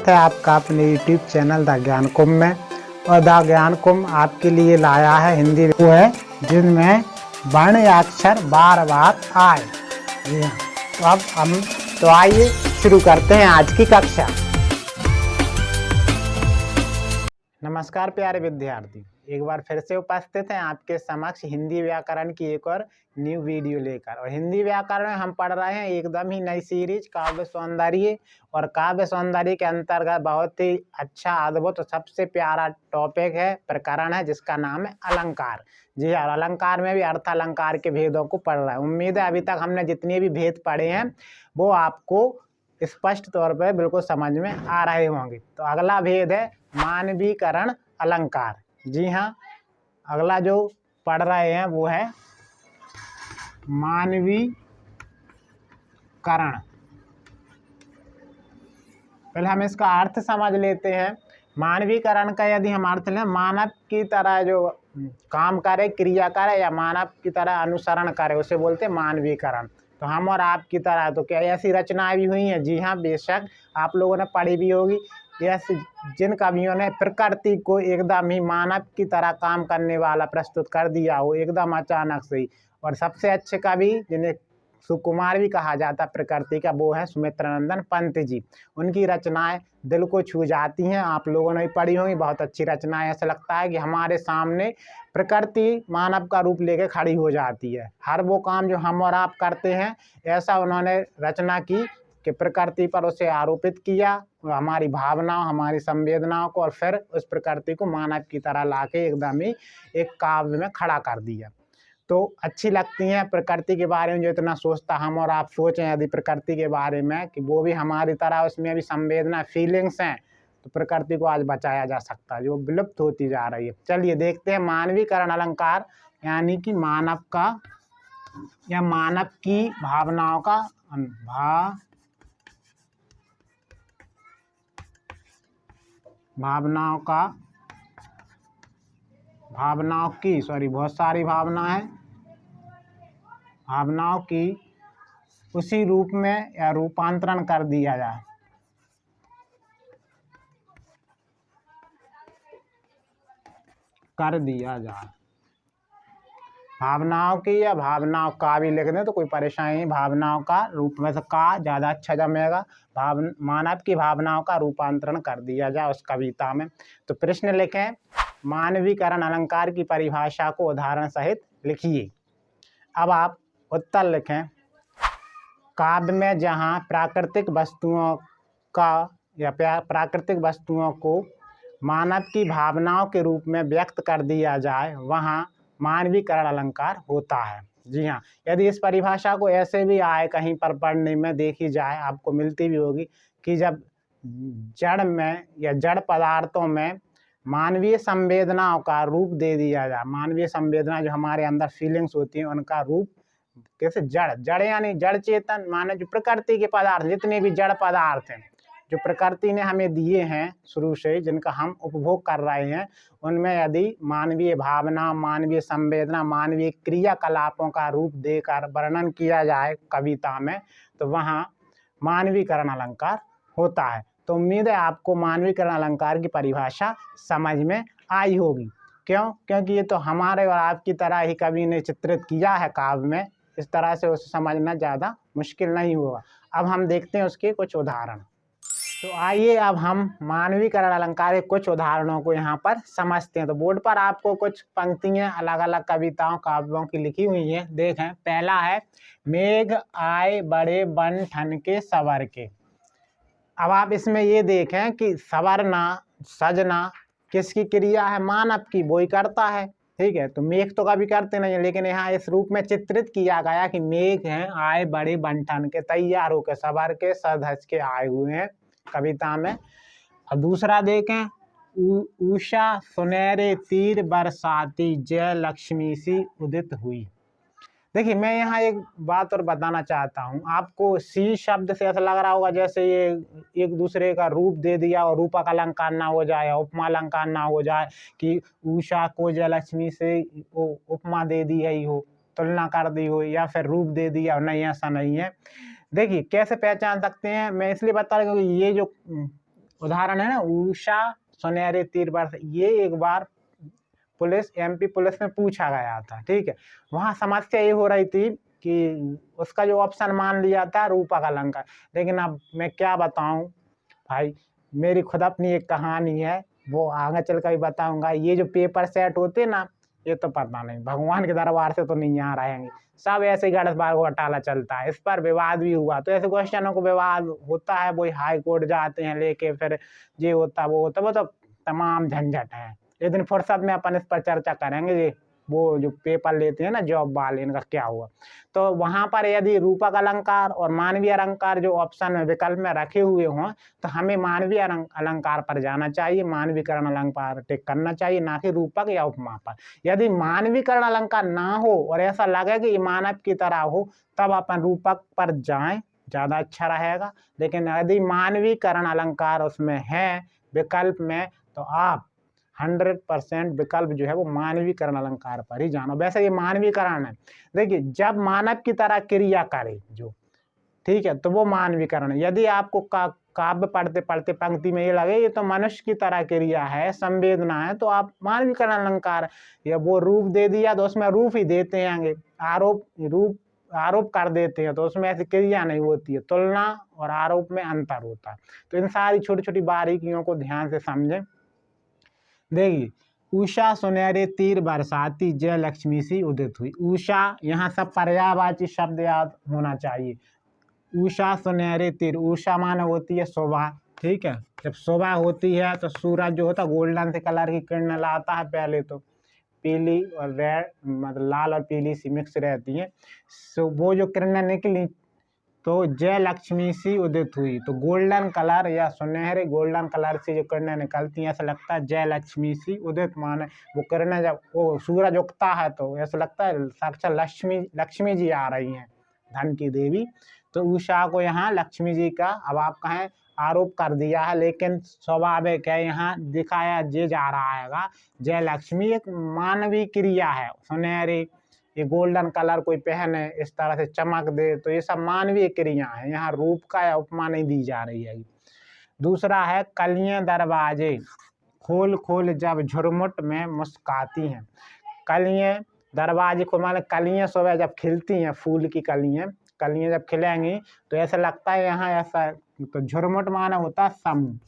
स्वागत है आपका अपने YouTube चैनल द ज्ञान कुंभ में। और द ज्ञान कुंभ आपके लिए लाया है हिंदी वो है जिनमें वर्ण या अक्षर बार बार आए। जी हाँ, तो आइए शुरू करते हैं आज की कक्षा। नमस्कार प्यारे विद्यार्थी, एक बार फिर से उपस्थित हैं आपके समक्ष हिंदी व्याकरण की एक और न्यू वीडियो लेकर। और हिंदी व्याकरण में हम पढ़ रहे हैं एकदम ही नई सीरीज काव्य सौंदर्य। और काव्य सौंदर्य के अंतर्गत बहुत ही अच्छा, अद्भुत और सबसे प्यारा टॉपिक है, प्रकरण है, जिसका नाम है अलंकार। जी हाँ, अलंकार में भी अर्थ अलंकार के भेदों को पढ़ रहा है। उम्मीद है अभी तक हमने जितने भी भेद पढ़े हैं वो आपको स्पष्ट तौर पर बिल्कुल समझ में आ रहे होंगे। तो अगला भेद है मानवीकरण अलंकार। जी हाँ, अगला जो पढ़ रहे हैं वो है मानवीकरण। पहले हम इसका अर्थ समझ लेते हैं। मानवीकरण का यदि हम अर्थ लें, मानव की तरह जो काम करे, क्रिया करे या मानव की तरह अनुसरण करे, उसे बोलते हैं मानवीकरण। तो हम और आप की तरह तो क्या ऐसी रचनाएं भी हुई हैं? जी हाँ, बेशक आप लोगों ने पढ़ी भी होगी। ऐसे जिन कवियों ने प्रकृति को एकदम ही मानव की तरह काम करने वाला प्रस्तुत कर दिया हो, एकदम अचानक से ही। और सबसे अच्छे कवि जिन्हें सुकुमार भी कहा जाता प्रकृति का, वो है सुमित्रानंदन पंत जी। उनकी रचनाएं दिल को छू जाती हैं। आप लोगों ने भी पढ़ी होंगी, बहुत अच्छी रचनाएं। ऐसा लगता है कि हमारे सामने प्रकृति मानव का रूप लेके खड़ी हो जाती है। हर वो काम जो हम और आप करते हैं, ऐसा उन्होंने रचना की कि प्रकृति पर उसे आरोपित किया, हमारी भावनाओं, हमारी संवेदनाओं को, और फिर उस प्रकृति को मानव की तरह लाके एकदम ही एक काव्य में खड़ा कर दिया। तो अच्छी लगती हैं प्रकृति के बारे में जो इतना सोचता हम और आप सोचें यदि प्रकृति के बारे में कि वो भी हमारी तरह, उसमें भी संवेदना, फीलिंग्स हैं, तो प्रकृति को आज बचाया जा सकता है जो विलुप्त होती जा रही है। चलिए देखते हैं मानवीकरण अलंकार, यानी कि मानव का या मानव की भावनाओं का बहुत सारी भावना है, भावनाओं की उसी रूप में या रूपांतरण कर दिया जाए। भावनाओं की या भावनाओं का भी लिख दें तो कोई परेशानी नहीं। भावनाओं का रूप में से का ज़्यादा अच्छा जमेगा। मानव की भावनाओं का रूपांतरण कर दिया जाए उस कविता में। तो प्रश्न लिखें, मानवीकरण अलंकार की परिभाषा को उदाहरण सहित लिखिए। अब आप उत्तर लिखें। काव्य में जहाँ प्राकृतिक वस्तुओं का या प्राकृतिक वस्तुओं को मानव की भावनाओं के रूप में व्यक्त कर दिया जाए, वहाँ मानवीकरण अलंकार होता है। जी हाँ, यदि इस परिभाषा को ऐसे भी आए कहीं पर पढ़ने में देखी जाए, आपको मिलती भी होगी कि जब जड़ में या जड़ पदार्थों में मानवीय संवेदनाओं का रूप दे दिया जाए, मानवीय संवेदना जो हमारे अंदर फीलिंग्स होती हैं उनका रूप, कैसे जड़ यानी जड़ चेतन, माने जो प्रकृति के पदार्थ, जितने भी जड़ पदार्थ हैं जो प्रकृति ने हमें दिए हैं शुरू से, जिनका हम उपभोग कर रहे हैं, उनमें यदि मानवीय भावना, मानवीय संवेदना, मानवीय क्रियाकलापों का रूप देकर वर्णन किया जाए कविता में, तो वहाँ मानवीकरण अलंकार होता है। तो उम्मीद है आपको मानवीकरण अलंकार की परिभाषा समझ में आई होगी। क्यों? क्योंकि ये तो हमारे और आपकी तरह ही कवि ने चित्रित किया है काव्य में। इस तरह से उसे समझना ज़्यादा मुश्किल नहीं होगा। अब हम देखते हैं उसके कुछ उदाहरण। तो आइए अब हम मानवीकरण अलंकार के कुछ उदाहरणों को यहाँ पर समझते हैं। तो बोर्ड पर आपको कुछ पंक्तियाँ अलग अलग कविताओं, काव्यों की लिखी हुई हैं। देखें, पहला है, मेघ आए बड़े बन ठन के सवर के। अब आप इसमें ये देखें कि सवरना, सजना किसकी क्रिया है? मानव की, वो ही करता है। ठीक है, तो मेघ तो कभी करते नहीं है, लेकिन यहाँ इस रूप में चित्रित किया गया कि मेघ हैं आए बड़े बन ठन के, तैयार होकर, सवर के, सज धज के आए हुए हैं कविता में। और दूसरा देखें, उषा सुनहरे तीर बरसाती, जय लक्ष्मी सी उदित हुई। देखिए, मैं यहाँ एक बात और बताना चाहता हूँ आपको। सी शब्द से ऐसा लग रहा होगा जैसे ये एक दूसरे का रूप दे दिया और रूपक अलंकार ना हो जाए, उपमा अलंकार ना हो जाए कि उषा को जयलक्ष्मी से उपमा दे दी है हो, तुलना कर दी हो, या फिर रूप दे दिया। नहीं, ऐसा नहीं है। देखिए कैसे पहचान सकते हैं, मैं इसलिए बता रहा हूँ क्योंकि ये जो उदाहरण है ना, उषा सुनहरे तीर बरस, ये एक बार एमपी पुलिस में पूछा गया था। ठीक है, वहाँ समस्या ये हो रही थी कि उसका जो ऑप्शन मान लिया था रूपक अलंकार, लेकिन अब मैं क्या बताऊं भाई, मेरी खुद अपनी एक कहानी है, वो आगे चल कर बताऊंगा। ये जो पेपर सेट होते ना, ये तो पता नहीं, भगवान के दरबार से तो नहीं आ रहेंगे, सब ऐसे ही गणेश बार घोटाला चलता है। इस पर विवाद भी हुआ, तो ऐसे क्वेश्चनों को विवाद होता है, वही हाई कोर्ट जाते हैं लेके, फिर ये होता वो होता, वो तो तमाम झंझट है। एक दिन फुर्सत में अपन इस पर चर्चा करेंगे, ये वो जो पेपर लेते हैं ना जॉब वाले, इनका क्या हुआ। तो वहां पर यदि रूपक अलंकार और मानवीय अलंकार जो ऑप्शन में विकल्प में रखे हुए हों, तो हमें मानवीय अलंकार पर जाना चाहिए, मानवीकरण अलंकार टिक करना चाहिए, ना कि रूपक या उपमा पर। यदि मानवीकरण अलंकार ना हो और ऐसा लगे कि मानव की तरह हो, तब अपन रूपक पर जाएं, ज्यादा अच्छा रहेगा। लेकिन यदि मानवीकरण अलंकार उसमें है विकल्प में, तो आप 100% विकल्प जो है वो मानवीकरण अलंकार पर ही जाना। वैसे ये मानवीकरण है, देखिए जब मानव की तरह क्रिया करे जो, ठीक है, तो वो मानवीकरण। यदि आपको काव्य पढ़ते पढ़ते पंक्ति में ये लगे ये तो मनुष्य की तरह क्रिया है, संवेदना है, तो आप मानवीकरण अलंकार, या वो रूप दे दिया तो उसमें रूप ही देते हैं, आरोप कर देते हैं, तो उसमें ऐसी क्रिया नहीं होती है। तुलना और आरोप में अंतर होता है। तो इन सारी छोटी छोटी बारीकियों को ध्यान से समझें। देखिए, उषा सुनहरे तीर बरसाती, जय लक्ष्मी सी उदित हुई। उषा, यहाँ सब पर्यायवाची शब्द याद होना चाहिए। उषा सुनहरे तीर, उषा माने होती है सुबह। ठीक है, जब सुबह होती है तो सूरज जो होता है गोल्डन से कलर की किरण लाता है, पहले तो पीली और रेड, मतलब लाल और पीली सी मिक्स रहती है। सो वो जो किरणें निकली तो जय लक्ष्मी सी उदित हुई, तो गोल्डन कलर या सुनहरे गोल्डन कलर से जो किरणें निकलती हैं, ऐसा लगता है जय लक्ष्मी सी उदित, माने वो किरणें जब वो सूरज उगता है तो ऐसा लगता है साक्षात लक्ष्मी जी आ रही हैं, धन की देवी। तो उषा को यहाँ लक्ष्मी जी का, अब आप कहें आरोप कर दिया है, लेकिन स्वाभाविक है यहाँ दिखाया ये जा रहा है जय लक्ष्मी एक मानवीय क्रिया है। सुनहरे, ये गोल्डन कलर कोई पहने, इस तरह से चमक दे, तो ये सब मानवीय क्रिया है, यहाँ रूप का या उपमा नहीं दी जा रही है। दूसरा है कलियां दरवाजे खोल खोल जब झुरमुट में मुस्काती हैं। कलियां दरवाजे को माने कलियां सुबह जब खिलती हैं, फूल की कलियां जब खिलेंगी तो ऐसा लगता है यहाँ ऐसा, तो झुरमुट माना होता है समूह,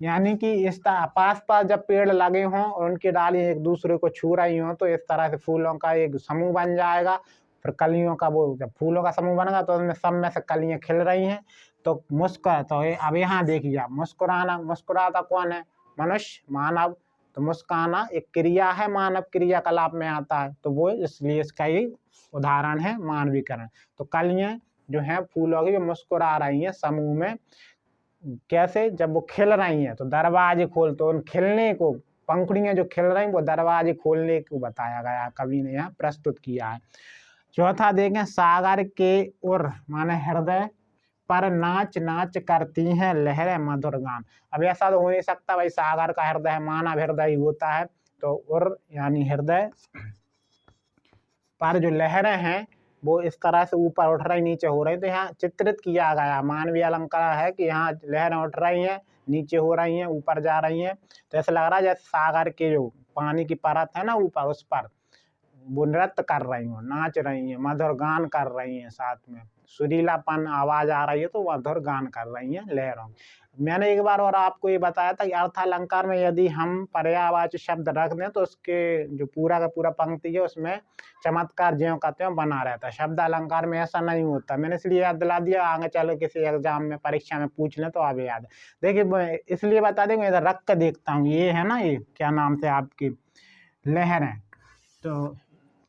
यानी कि इस पास पास जब पेड़ लगे हों और उनकी डालियां एक दूसरे को छू रही हों, तो इस तरह से फूलों का एक समूह बन जाएगा। फिर कलियों का, वो जब फूलों का समूह बनेगा तो उसमें सब में से कलियां खिल रही हैं, तो मुस्कुरा, तो अब यहाँ देखिए आप, मुस्कुराना, मुस्कुराता कौन है? मनुष्य, मानव। तो मुस्काना एक क्रिया है, मानव क्रियाकलाप में आता है, तो वो इसलिए इसका ये उदाहरण है मानवीकरण। तो कलियां जो है फूलों की मुस्कुरा रही हैं समूह में, कैसे? जब वो खिल रही हैं तो दरवाजे खोल, तो उन खिलने को, पंखुड़ियां जो खिल रही वो दरवाजे खोलने को बताया गया, कवि ने यहाँ प्रस्तुत किया है। चौथा देखें, सागर के उर माने हृदय पर नाच नाच करती हैं लहरें मधुर गान। अब ऐसा तो हो नहीं सकता भाई, सागर का हृदय मानव हृदय ही होता है, तो उर यानी हृदय पर जो लहरें हैं वो इस तरह से ऊपर उठ रही नीचे हो रही, तो यहाँ चित्रित किया गया मानवीय अलंकार है कि यहाँ लहरें उठ रही हैं, नीचे हो रही हैं, ऊपर जा रही हैं। तो ऐसा लग रहा है जैसे सागर के जो पानी की परत है ना ऊपर, उस पर वो नृत्य कर रही हो, नाच रही हैं, मधुर गान कर रही हैं, साथ में सुरीलापन आवाज आ रही है, तो मधुर गान कर रही हैं लहरों। मैंने एक बार और आपको ये बताया था कि अर्थालंकार में यदि हम पर्यायवाची शब्द रख दें तो उसके जो पूरा का पूरा पंक्ति है उसमें चमत्कार ज्यों का त्यों बना रहता है। शब्द अलंकार में ऐसा नहीं होता, मैंने इसलिए याद दिला दिया, आगे चलो किसी एग्जाम में परीक्षा में पूछ लें तो आप याद है। देखिए इसलिए बता देंगे, इधर रख कर देखता हूँ, ये है ना, ये क्या नाम से आपकी लहरें। तो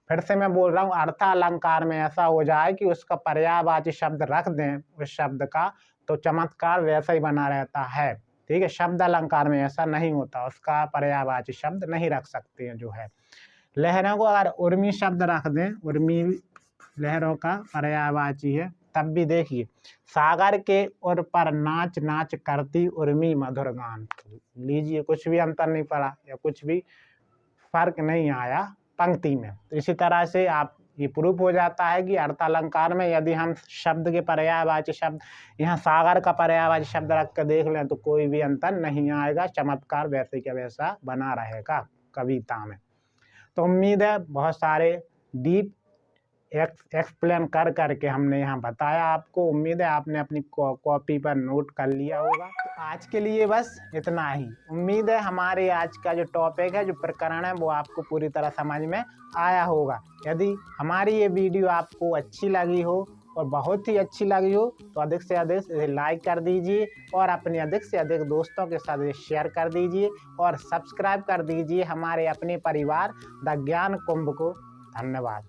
फिर से मैं बोल रहा हूँ, अर्थालंकार में ऐसा हो जाए कि उसका पर्यायवाची शब्द रख दें उस शब्द का, तो चमत्कार वैसा ही बना रहता है। ठीक है, शब्द अलंकार में ऐसा नहीं होता, उसका पर्यायवाची शब्द नहीं रख सकते हैं जो है। लहरों को अगर उर्मी शब्द रख दें, उर्मी लहरों का पर्यायवाची है, तब भी देखिए, सागर के उर पर नाच नाच करती उर्मी मधुर गान। लीजिए, कुछ भी अंतर नहीं पड़ा या कुछ भी फर्क नहीं आया पंक्ति में। तो इसी तरह से आप ये प्रूफ हो जाता है कि अर्थालंकार में यदि हम शब्द के पर्यायवाची शब्द यहाँ सागर का पर्यायवाची शब्द रख कर देख लें तो कोई भी अंतर नहीं आएगा, चमत्कार वैसे का वैसा बना रहेगा कविता में। तो उम्मीद है बहुत सारे डीप एक्सप्लेन कर करके हमने यहाँ बताया आपको। उम्मीद है आपने अपनी कॉपी पर नोट कर लिया होगा। तो आज के लिए बस इतना ही। उम्मीद है हमारे आज का जो टॉपिक है, जो प्रकरण है, वो आपको पूरी तरह समझ में आया होगा। यदि हमारी ये वीडियो आपको अच्छी लगी हो और बहुत ही अच्छी लगी हो तो अधिक से अधिक इसे लाइक कर दीजिए और अपने अधिक से अधिक दोस्तों के साथ शेयर कर दीजिए और सब्सक्राइब कर दीजिए हमारे अपने परिवार द ज्ञान कुंभ को। धन्यवाद।